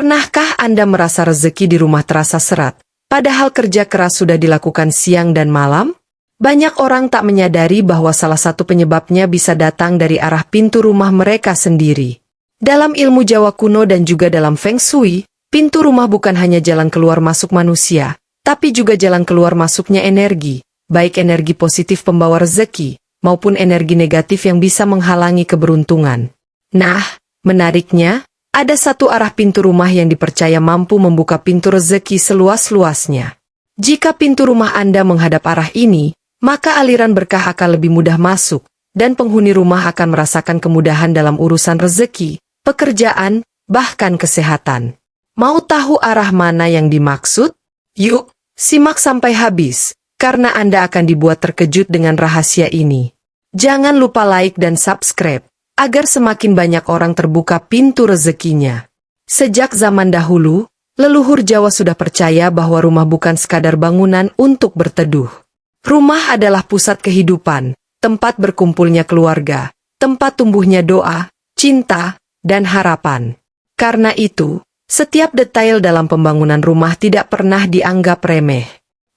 Pernahkah Anda merasa rezeki di rumah terasa seret, padahal kerja keras sudah dilakukan siang dan malam? Banyak orang tak menyadari bahwa salah satu penyebabnya bisa datang dari arah pintu rumah mereka sendiri. Dalam ilmu Jawa kuno dan juga dalam Feng Shui, pintu rumah bukan hanya jalan keluar masuk manusia, tapi juga jalan keluar masuknya energi, baik energi positif pembawa rezeki, maupun energi negatif yang bisa menghalangi keberuntungan. Nah, menariknya, ada satu arah pintu rumah yang dipercaya mampu membuka pintu rezeki seluas-luasnya. Jika pintu rumah Anda menghadap arah ini, maka aliran berkah akan lebih mudah masuk, dan penghuni rumah akan merasakan kemudahan dalam urusan rezeki, pekerjaan, bahkan kesehatan. Mau tahu arah mana yang dimaksud? Yuk, simak sampai habis, karena Anda akan dibuat terkejut dengan rahasia ini. Jangan lupa like dan subscribe, agar semakin banyak orang terbuka pintu rezekinya. Sejak zaman dahulu, leluhur Jawa sudah percaya bahwa rumah bukan sekadar bangunan untuk berteduh. Rumah adalah pusat kehidupan, tempat berkumpulnya keluarga, tempat tumbuhnya doa, cinta, dan harapan. Karena itu, setiap detail dalam pembangunan rumah tidak pernah dianggap remeh.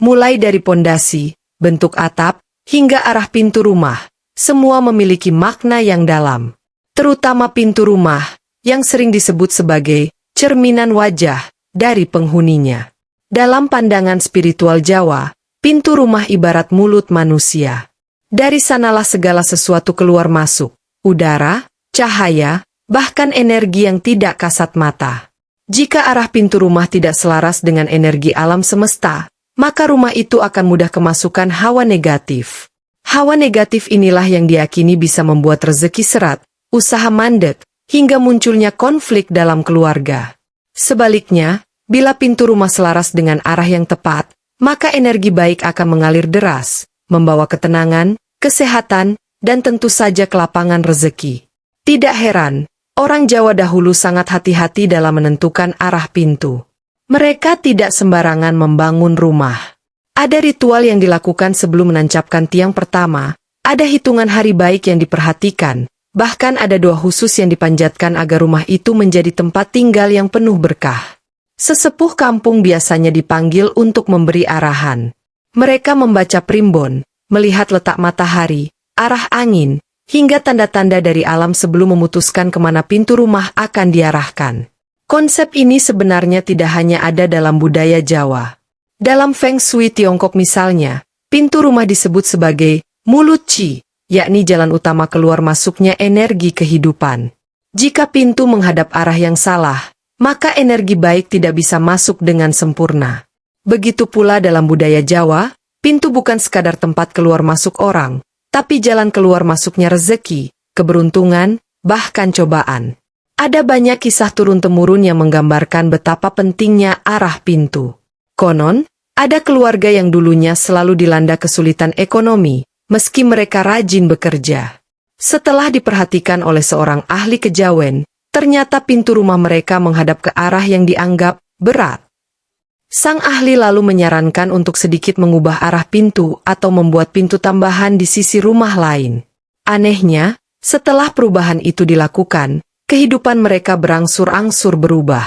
Mulai dari pondasi, bentuk atap, hingga arah pintu rumah, semua memiliki makna yang dalam. Terutama pintu rumah, yang sering disebut sebagai cerminan wajah dari penghuninya. Dalam pandangan spiritual Jawa, pintu rumah ibarat mulut manusia. Dari sanalah segala sesuatu keluar masuk, udara, cahaya, bahkan energi yang tidak kasat mata. Jika arah pintu rumah tidak selaras dengan energi alam semesta, maka rumah itu akan mudah kemasukan hawa negatif. Hawa negatif inilah yang diyakini bisa membuat rezeki seret, usaha mandek, hingga munculnya konflik dalam keluarga. Sebaliknya, bila pintu rumah selaras dengan arah yang tepat, maka energi baik akan mengalir deras, membawa ketenangan, kesehatan, dan tentu saja kelapangan rezeki. Tidak heran, orang Jawa dahulu sangat hati-hati dalam menentukan arah pintu. Mereka tidak sembarangan membangun rumah. Ada ritual yang dilakukan sebelum menancapkan tiang pertama, ada hitungan hari baik yang diperhatikan, bahkan ada doa khusus yang dipanjatkan agar rumah itu menjadi tempat tinggal yang penuh berkah. Sesepuh kampung biasanya dipanggil untuk memberi arahan. Mereka membaca primbon, melihat letak matahari, arah angin, hingga tanda-tanda dari alam sebelum memutuskan kemana pintu rumah akan diarahkan. Konsep ini sebenarnya tidak hanya ada dalam budaya Jawa. Dalam Feng Shui Tiongkok misalnya, pintu rumah disebut sebagai mulut Qi, yakni jalan utama keluar masuknya energi kehidupan. Jika pintu menghadap arah yang salah, maka energi baik tidak bisa masuk dengan sempurna. Begitu pula dalam budaya Jawa, pintu bukan sekadar tempat keluar masuk orang, tapi jalan keluar masuknya rezeki, keberuntungan, bahkan cobaan. Ada banyak kisah turun-temurun yang menggambarkan betapa pentingnya arah pintu. Konon, ada keluarga yang dulunya selalu dilanda kesulitan ekonomi, meski mereka rajin bekerja. Setelah diperhatikan oleh seorang ahli kejawen, ternyata pintu rumah mereka menghadap ke arah yang dianggap berat. Sang ahli lalu menyarankan untuk sedikit mengubah arah pintu atau membuat pintu tambahan di sisi rumah lain. Anehnya, setelah perubahan itu dilakukan, kehidupan mereka berangsur-angsur berubah.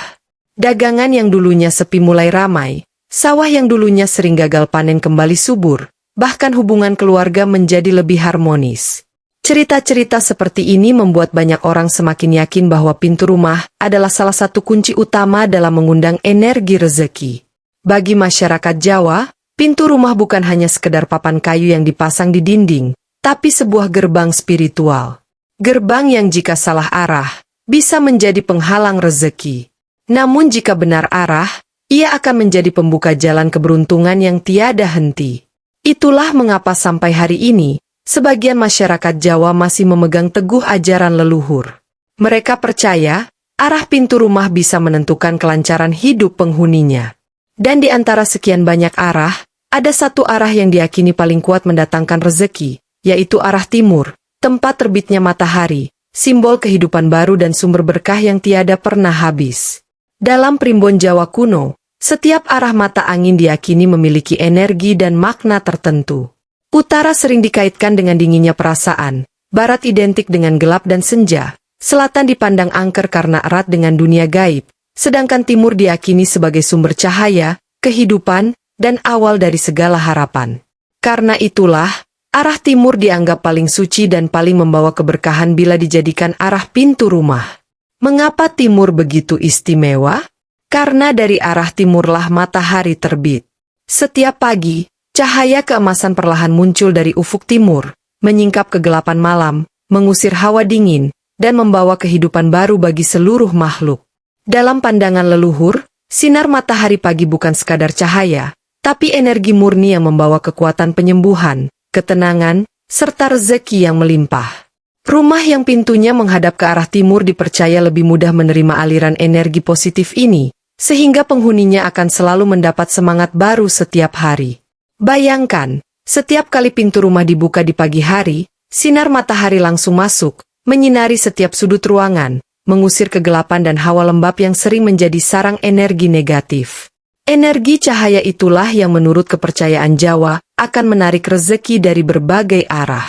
Dagangan yang dulunya sepi mulai ramai, sawah yang dulunya sering gagal panen kembali subur, bahkan hubungan keluarga menjadi lebih harmonis. Cerita-cerita seperti ini membuat banyak orang semakin yakin bahwa pintu rumah adalah salah satu kunci utama dalam mengundang energi rezeki. Bagi masyarakat Jawa, pintu rumah bukan hanya sekedar papan kayu yang dipasang di dinding, tapi sebuah gerbang spiritual. Gerbang yang jika salah arah, bisa menjadi penghalang rezeki. Namun jika benar arah, ia akan menjadi pembuka jalan keberuntungan yang tiada henti. Itulah mengapa sampai hari ini, sebagian masyarakat Jawa masih memegang teguh ajaran leluhur. Mereka percaya, arah pintu rumah bisa menentukan kelancaran hidup penghuninya. Dan di antara sekian banyak arah, ada satu arah yang diyakini paling kuat mendatangkan rezeki, yaitu arah timur, tempat terbitnya matahari, simbol kehidupan baru dan sumber berkah yang tiada pernah habis. Dalam primbon Jawa kuno, setiap arah mata angin diyakini memiliki energi dan makna tertentu. Utara sering dikaitkan dengan dinginnya perasaan, barat identik dengan gelap dan senja, selatan dipandang angker karena erat dengan dunia gaib, sedangkan timur diyakini sebagai sumber cahaya, kehidupan, dan awal dari segala harapan. Karena itulah, arah timur dianggap paling suci dan paling membawa keberkahan bila dijadikan arah pintu rumah. Mengapa timur begitu istimewa? Karena dari arah timurlah matahari terbit. Setiap pagi, cahaya keemasan perlahan muncul dari ufuk timur, menyingkap kegelapan malam, mengusir hawa dingin, dan membawa kehidupan baru bagi seluruh makhluk. Dalam pandangan leluhur, sinar matahari pagi bukan sekadar cahaya, tapi energi murni yang membawa kekuatan penyembuhan, ketenangan, serta rezeki yang melimpah. Rumah yang pintunya menghadap ke arah timur dipercaya lebih mudah menerima aliran energi positif ini, sehingga penghuninya akan selalu mendapat semangat baru setiap hari. Bayangkan, setiap kali pintu rumah dibuka di pagi hari, sinar matahari langsung masuk, menyinari setiap sudut ruangan, mengusir kegelapan dan hawa lembab yang sering menjadi sarang energi negatif. Energi cahaya itulah yang menurut kepercayaan Jawa akan menarik rezeki dari berbagai arah.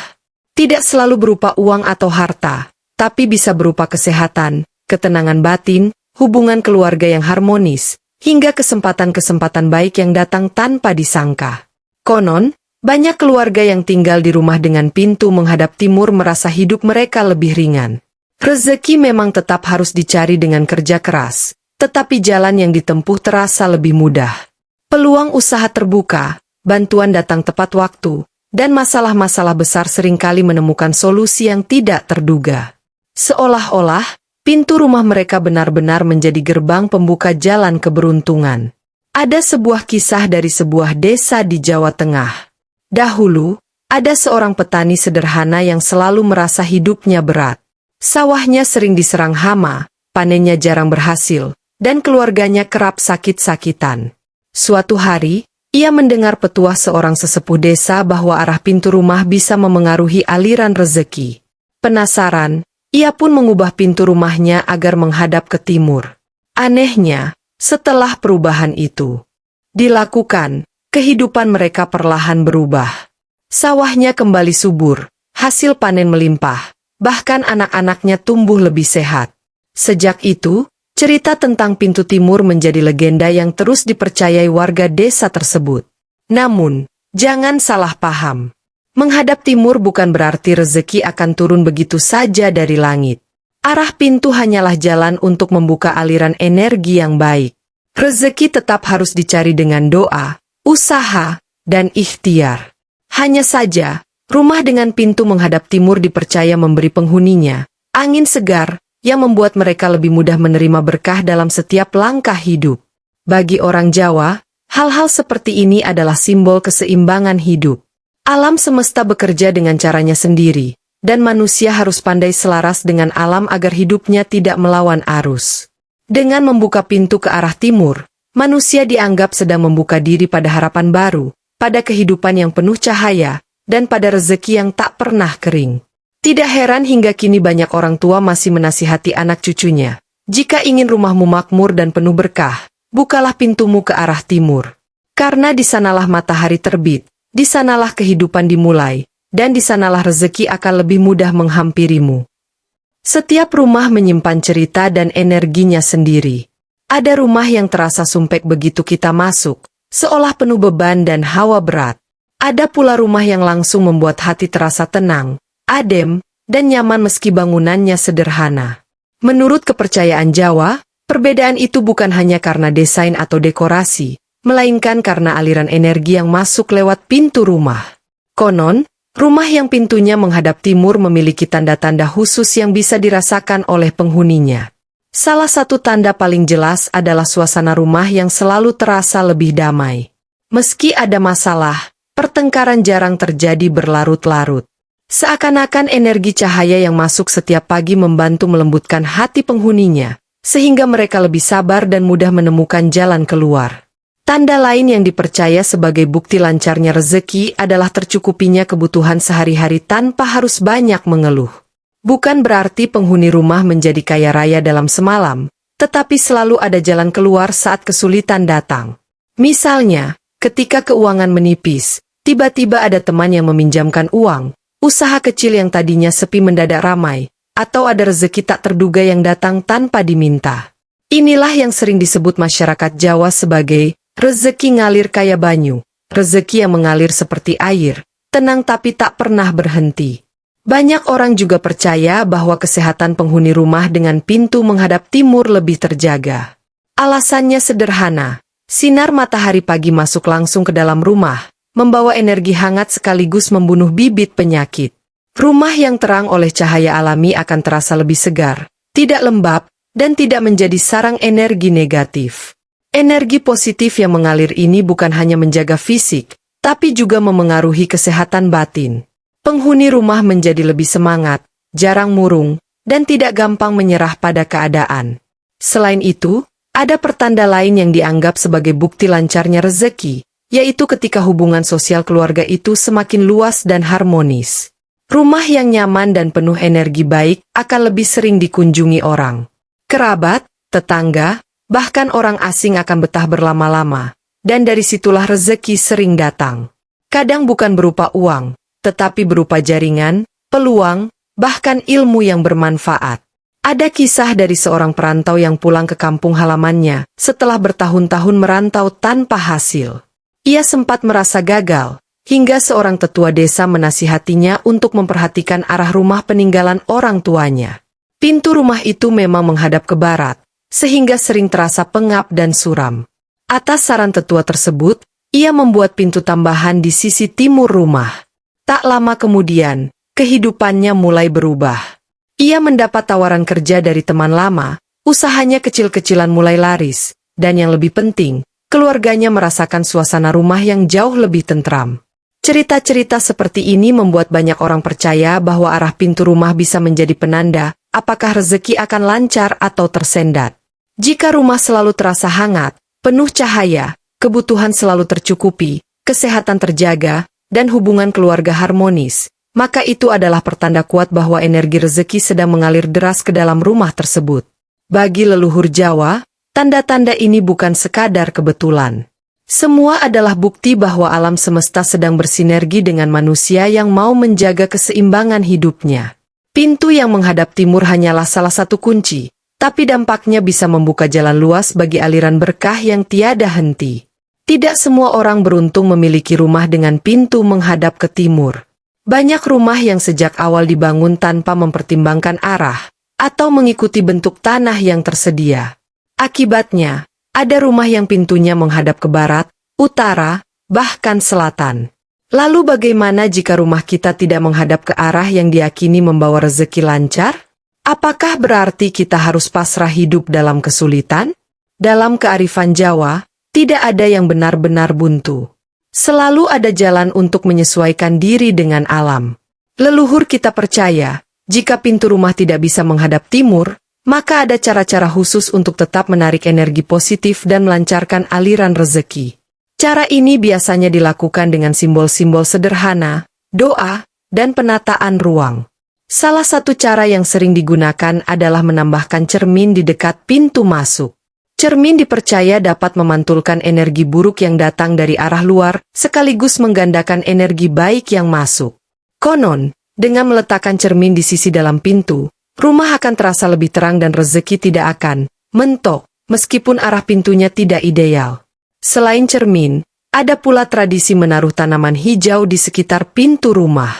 Tidak selalu berupa uang atau harta, tapi bisa berupa kesehatan, ketenangan batin, hubungan keluarga yang harmonis, hingga kesempatan-kesempatan baik yang datang tanpa disangka. Konon, banyak keluarga yang tinggal di rumah dengan pintu menghadap timur merasa hidup mereka lebih ringan. Rezeki memang tetap harus dicari dengan kerja keras, tetapi jalan yang ditempuh terasa lebih mudah. Peluang usaha terbuka, bantuan datang tepat waktu, dan masalah-masalah besar seringkali menemukan solusi yang tidak terduga. Seolah-olah, pintu rumah mereka benar-benar menjadi gerbang pembuka jalan keberuntungan. Ada sebuah kisah dari sebuah desa di Jawa Tengah. Dahulu, ada seorang petani sederhana yang selalu merasa hidupnya berat. Sawahnya sering diserang hama, panennya jarang berhasil, dan keluarganya kerap sakit-sakitan. Suatu hari, ia mendengar petuah seorang sesepuh desa bahwa arah pintu rumah bisa memengaruhi aliran rezeki. Penasaran, ia pun mengubah pintu rumahnya agar menghadap ke timur. Anehnya, setelah perubahan itu dilakukan, kehidupan mereka perlahan berubah. Sawahnya kembali subur, hasil panen melimpah, bahkan anak-anaknya tumbuh lebih sehat. Sejak itu, cerita tentang pintu timur menjadi legenda yang terus dipercayai warga desa tersebut. Namun, jangan salah paham. Menghadap timur bukan berarti rezeki akan turun begitu saja dari langit. Arah pintu hanyalah jalan untuk membuka aliran energi yang baik. Rezeki tetap harus dicari dengan doa, usaha, dan ikhtiar. Hanya saja, rumah dengan pintu menghadap timur dipercaya memberi penghuninya angin segar yang membuat mereka lebih mudah menerima berkah dalam setiap langkah hidup. Bagi orang Jawa, hal-hal seperti ini adalah simbol keseimbangan hidup. Alam semesta bekerja dengan caranya sendiri, dan manusia harus pandai selaras dengan alam agar hidupnya tidak melawan arus. Dengan membuka pintu ke arah timur, manusia dianggap sedang membuka diri pada harapan baru, pada kehidupan yang penuh cahaya, dan pada rezeki yang tak pernah kering. Tidak heran hingga kini banyak orang tua masih menasihati anak cucunya. Jika ingin rumahmu makmur dan penuh berkah, bukalah pintumu ke arah timur. Karena di sanalah matahari terbit, di sanalah kehidupan dimulai, dan di sanalah rezeki akan lebih mudah menghampirimu. Setiap rumah menyimpan cerita dan energinya sendiri. Ada rumah yang terasa sumpek begitu kita masuk, seolah penuh beban dan hawa berat. Ada pula rumah yang langsung membuat hati terasa tenang, adem, dan nyaman meski bangunannya sederhana. Menurut kepercayaan Jawa, perbedaan itu bukan hanya karena desain atau dekorasi, melainkan karena aliran energi yang masuk lewat pintu rumah. Konon, rumah yang pintunya menghadap timur memiliki tanda-tanda khusus yang bisa dirasakan oleh penghuninya. Salah satu tanda paling jelas adalah suasana rumah yang selalu terasa lebih damai. Meski ada masalah, pertengkaran jarang terjadi berlarut-larut. Seakan-akan energi cahaya yang masuk setiap pagi membantu melembutkan hati penghuninya, sehingga mereka lebih sabar dan mudah menemukan jalan keluar. Tanda lain yang dipercaya sebagai bukti lancarnya rezeki adalah tercukupinya kebutuhan sehari-hari tanpa harus banyak mengeluh. Bukan berarti penghuni rumah menjadi kaya raya dalam semalam, tetapi selalu ada jalan keluar saat kesulitan datang. Misalnya, ketika keuangan menipis, tiba-tiba ada teman yang meminjamkan uang, usaha kecil yang tadinya sepi mendadak ramai, atau ada rezeki tak terduga yang datang tanpa diminta. Inilah yang sering disebut masyarakat Jawa sebagai rezeki ngalir kaya banyu, rezeki yang mengalir seperti air, tenang tapi tak pernah berhenti. Banyak orang juga percaya bahwa kesehatan penghuni rumah dengan pintu menghadap timur lebih terjaga. Alasannya sederhana, sinar matahari pagi masuk langsung ke dalam rumah, membawa energi hangat sekaligus membunuh bibit penyakit. Rumah yang terang oleh cahaya alami akan terasa lebih segar, tidak lembab, dan tidak menjadi sarang energi negatif. Energi positif yang mengalir ini bukan hanya menjaga fisik, tapi juga memengaruhi kesehatan batin. Penghuni rumah menjadi lebih semangat, jarang murung, dan tidak gampang menyerah pada keadaan. Selain itu, ada pertanda lain yang dianggap sebagai bukti lancarnya rezeki, yaitu ketika hubungan sosial keluarga itu semakin luas dan harmonis. Rumah yang nyaman dan penuh energi baik akan lebih sering dikunjungi orang. Kerabat, tetangga, bahkan orang asing akan betah berlama-lama, dan dari situlah rezeki sering datang. Kadang bukan berupa uang, tetapi berupa jaringan, peluang, bahkan ilmu yang bermanfaat. Ada kisah dari seorang perantau yang pulang ke kampung halamannya setelah bertahun-tahun merantau tanpa hasil. Ia sempat merasa gagal, hingga seorang tetua desa menasihatinya untuk memperhatikan arah rumah peninggalan orang tuanya. Pintu rumah itu memang menghadap ke barat, sehingga sering terasa pengap dan suram. Atas saran tetua tersebut, ia membuat pintu tambahan di sisi timur rumah. Tak lama kemudian, kehidupannya mulai berubah. Ia mendapat tawaran kerja dari teman lama, usahanya kecil-kecilan mulai laris, dan yang lebih penting, keluarganya merasakan suasana rumah yang jauh lebih tentram. Cerita-cerita seperti ini membuat banyak orang percaya bahwa arah pintu rumah bisa menjadi penanda apakah rezeki akan lancar atau tersendat. Jika rumah selalu terasa hangat, penuh cahaya, kebutuhan selalu tercukupi, kesehatan terjaga, dan hubungan keluarga harmonis, maka itu adalah pertanda kuat bahwa energi rezeki sedang mengalir deras ke dalam rumah tersebut. Bagi leluhur Jawa, tanda-tanda ini bukan sekadar kebetulan. Semua adalah bukti bahwa alam semesta sedang bersinergi dengan manusia yang mau menjaga keseimbangan hidupnya. Pintu yang menghadap timur hanyalah salah satu kunci, tapi dampaknya bisa membuka jalan luas bagi aliran berkah yang tiada henti. Tidak semua orang beruntung memiliki rumah dengan pintu menghadap ke timur. Banyak rumah yang sejak awal dibangun tanpa mempertimbangkan arah, atau mengikuti bentuk tanah yang tersedia. Akibatnya, ada rumah yang pintunya menghadap ke barat, utara, bahkan selatan. Lalu bagaimana jika rumah kita tidak menghadap ke arah yang diyakini membawa rezeki lancar? Apakah berarti kita harus pasrah hidup dalam kesulitan? Dalam kearifan Jawa, tidak ada yang benar-benar buntu. Selalu ada jalan untuk menyesuaikan diri dengan alam. Leluhur kita percaya, jika pintu rumah tidak bisa menghadap timur, maka ada cara-cara khusus untuk tetap menarik energi positif dan melancarkan aliran rezeki. Cara ini biasanya dilakukan dengan simbol-simbol sederhana, doa, dan penataan ruang. Salah satu cara yang sering digunakan adalah menambahkan cermin di dekat pintu masuk. Cermin dipercaya dapat memantulkan energi buruk yang datang dari arah luar, sekaligus menggandakan energi baik yang masuk. Konon, dengan meletakkan cermin di sisi dalam pintu, rumah akan terasa lebih terang dan rezeki tidak akan mentok, meskipun arah pintunya tidak ideal. Selain cermin, ada pula tradisi menaruh tanaman hijau di sekitar pintu rumah.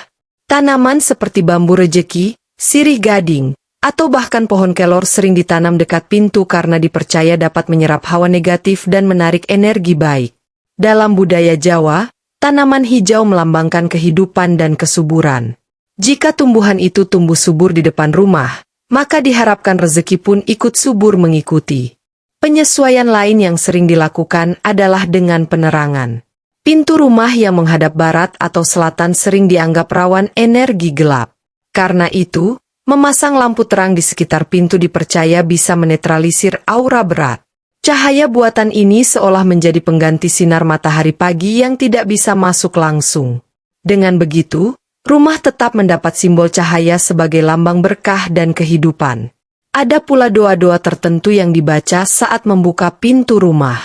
Tanaman seperti bambu rejeki, sirih gading, atau bahkan pohon kelor sering ditanam dekat pintu karena dipercaya dapat menyerap hawa negatif dan menarik energi baik. Dalam budaya Jawa, tanaman hijau melambangkan kehidupan dan kesuburan. Jika tumbuhan itu tumbuh subur di depan rumah, maka diharapkan rezeki pun ikut subur mengikuti. Penyesuaian lain yang sering dilakukan adalah dengan penerangan. Pintu rumah yang menghadap barat atau selatan sering dianggap rawan energi gelap. Karena itu, memasang lampu terang di sekitar pintu dipercaya bisa menetralisir aura berat. Cahaya buatan ini seolah menjadi pengganti sinar matahari pagi yang tidak bisa masuk langsung. Dengan begitu, rumah tetap mendapat simbol cahaya sebagai lambang berkah dan kehidupan. Ada pula doa-doa tertentu yang dibaca saat membuka pintu rumah.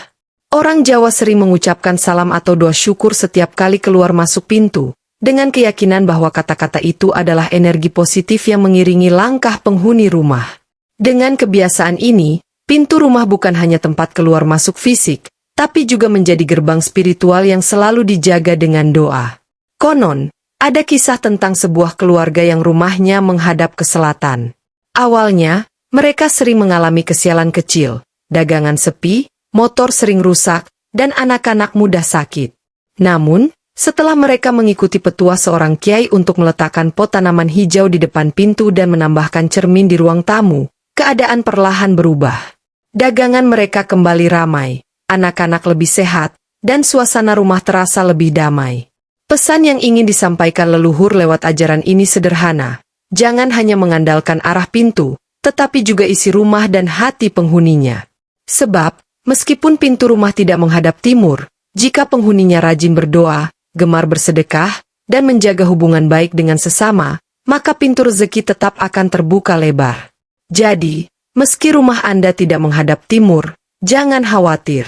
Orang Jawa sering mengucapkan salam atau doa syukur setiap kali keluar masuk pintu, dengan keyakinan bahwa kata-kata itu adalah energi positif yang mengiringi langkah penghuni rumah. Dengan kebiasaan ini, Pintu rumah bukan hanya tempat keluar masuk fisik, tapi juga menjadi gerbang spiritual yang selalu dijaga dengan doa. Konon, ada kisah tentang sebuah keluarga yang rumahnya menghadap ke selatan. Awalnya, mereka sering mengalami kesialan kecil, dagangan sepi, motor sering rusak, dan anak-anak mudah sakit. Namun, setelah mereka mengikuti petua seorang kiai untuk meletakkan pot tanaman hijau di depan pintu dan menambahkan cermin di ruang tamu, keadaan perlahan berubah. Dagangan mereka kembali ramai, anak-anak lebih sehat, dan suasana rumah terasa lebih damai. Pesan yang ingin disampaikan leluhur lewat ajaran ini sederhana. Jangan hanya mengandalkan arah pintu, tetapi juga isi rumah dan hati penghuninya. Sebab, meskipun pintu rumah tidak menghadap timur, jika penghuninya rajin berdoa, gemar bersedekah, dan menjaga hubungan baik dengan sesama, maka pintu rezeki tetap akan terbuka lebar. Jadi, meski rumah Anda tidak menghadap timur, jangan khawatir.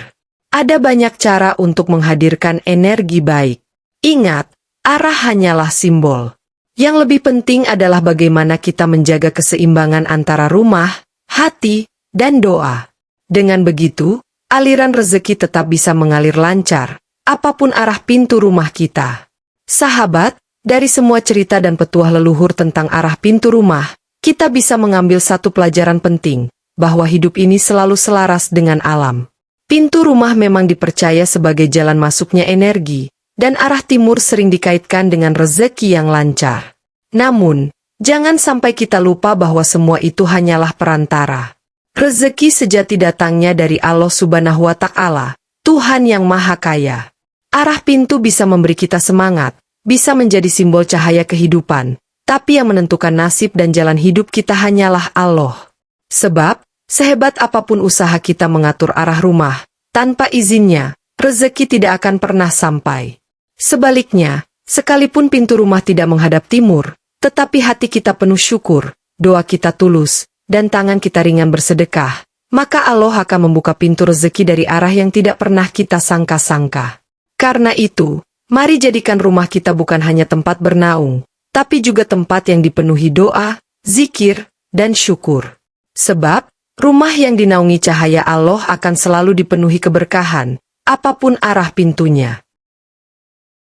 Ada banyak cara untuk menghadirkan energi baik. Ingat, arah hanyalah simbol. Yang lebih penting adalah bagaimana kita menjaga keseimbangan antara rumah, hati, dan doa. Dengan begitu, aliran rezeki tetap bisa mengalir lancar, apapun arah pintu rumah kita. Sahabat, dari semua cerita dan petuah leluhur tentang arah pintu rumah, kita bisa mengambil satu pelajaran penting, bahwa hidup ini selalu selaras dengan alam. Pintu rumah memang dipercaya sebagai jalan masuknya energi, dan arah timur sering dikaitkan dengan rezeki yang lancar. Namun, jangan sampai kita lupa bahwa semua itu hanyalah perantara. Rezeki sejati datangnya dari Allah Subhanahu wa Ta'ala, Tuhan yang Maha Kaya. Arah pintu bisa memberi kita semangat, bisa menjadi simbol cahaya kehidupan, tapi yang menentukan nasib dan jalan hidup kita hanyalah Allah. Sebab, sehebat apapun usaha kita mengatur arah rumah, tanpa izinnya, rezeki tidak akan pernah sampai. Sebaliknya, sekalipun pintu rumah tidak menghadap timur, tetapi hati kita penuh syukur, doa kita tulus, dan tangan kita ringan bersedekah, maka Allah akan membuka pintu rezeki dari arah yang tidak pernah kita sangka-sangka. Karena itu, mari jadikan rumah kita bukan hanya tempat bernaung, tapi juga tempat yang dipenuhi doa, zikir, dan syukur. Sebab, rumah yang dinaungi cahaya Allah akan selalu dipenuhi keberkahan, apapun arah pintunya.